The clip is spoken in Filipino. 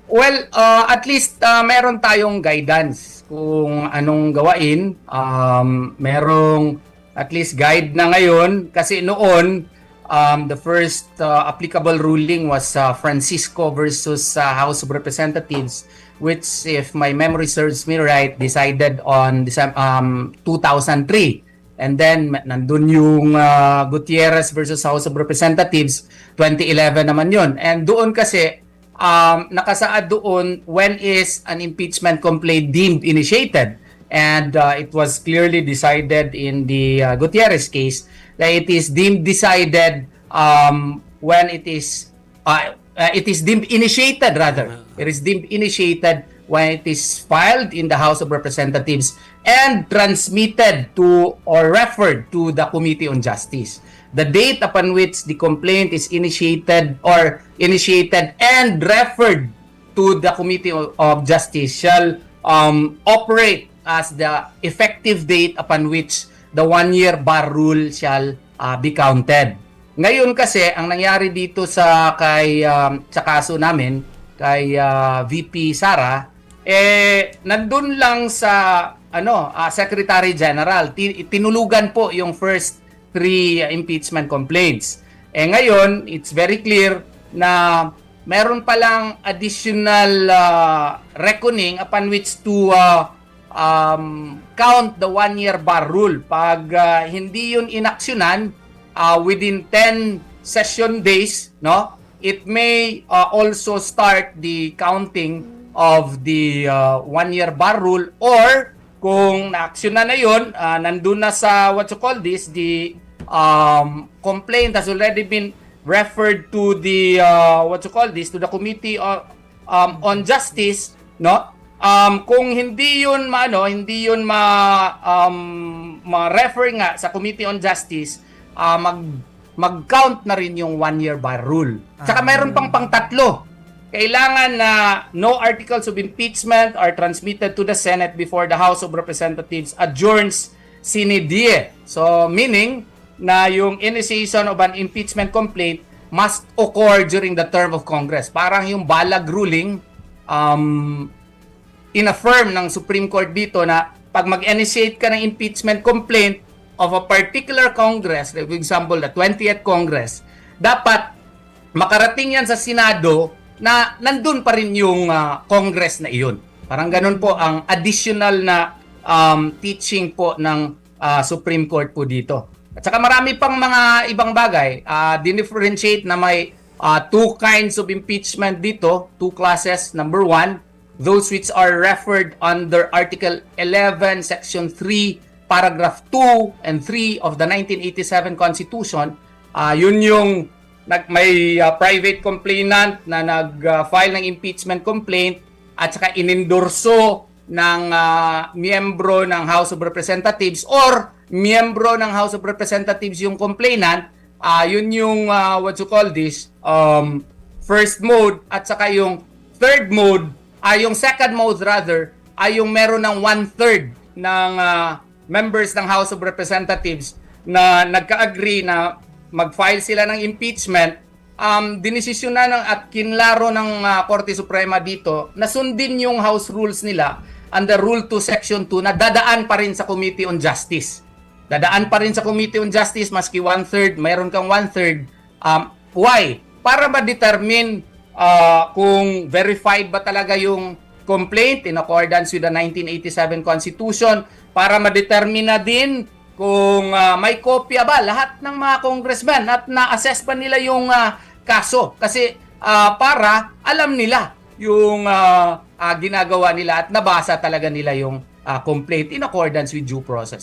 Well, at least meron tayong guidance kung anong gawain. Merong at least guide na ngayon kasi noon the first applicable ruling was Francisco versus House of Representatives, which, if my memory serves me right, decided on 2003. And then nandun yung Gutierrez versus House of Representatives, 2011 naman yun. And doon kasi nakasaad doon when is an impeachment complaint deemed initiated. And it was clearly decided in the Gutierrez case that it is deemed decided when it is deemed initiated rather. It is deemed initiated when it is filed in the House of Representatives and transmitted to or referred to the Committee on Justice. The date upon which the complaint is initiated and referred to the Committee of Justice shall operate as the effective date upon which the one-year bar rule shall be counted. Ngayon kasi ang nangyari dito sa kaso namin kay VP Sara, nandun lang sa Secretary General, tinulugan po yung first 3 impeachment complaints. Ngayon, it's very clear na meron palang additional reckoning upon which to count the one-year bar rule. Pag hindi yun inaksyonan within 10 session days, no, it may also start the counting of the one-year bar rule, or kung naaksyonan na yun, nandun na sa the complaint has already been referred to the to the Committee on Justice, no? Kung hindi yun ma-refer nga sa Committee on Justice, mag-count na rin yung one-year bar rule. Saka mayroon pang pang-tatlo. Kailangan na no articles of impeachment are transmitted to the Senate before the House of Representatives adjourns sine die. So, meaning na yung initiation of an impeachment complaint must occur during the term of Congress. Parang yung balag ruling, in-affirm ng Supreme Court dito na pag mag-initiate ka ng impeachment complaint of a particular Congress, like for example, the 20th Congress, dapat makarating yan sa Senado na nandun pa rin yung Congress na iyon. Parang ganun po ang additional na teaching po ng Supreme Court po dito. At saka marami pang mga ibang bagay. Dinifferentiate na may 2 kinds of impeachment dito, 2 classes. Number 1, those which are referred under Article 11, Section 3, Paragraph 2 and 3 of the 1987 Constitution. Yun yung may private complainant na nag-file ng impeachment complaint at saka inendorso ng miyembro ng House of Representatives or miyembro ng House of Representatives yung complainant. Yun yung first mode, at saka yung third mode, yung second mode rather, ay yung meron ng 1/3 ng members ng House of Representatives na nagka-agree na mag-file sila ng impeachment. Dinesisyon na at kinlaro ng Korte Suprema dito na sundin yung House rules nila under Rule 2 Section 2 na dadaan pa rin sa Committee on Justice. Dadaan pa rin sa Committee on Justice maski 1/3, mayroon kang 1/3. Why? Para ma-determine kung verified ba talaga yung complaint in accordance with the 1987 Constitution, para ma-determine na din kung may kopya ba lahat ng mga congressmen at na-assess pa nila yung kaso. Kasi para alam nila yung ginagawa nila at nabasa talaga nila yung complaint in accordance with due process.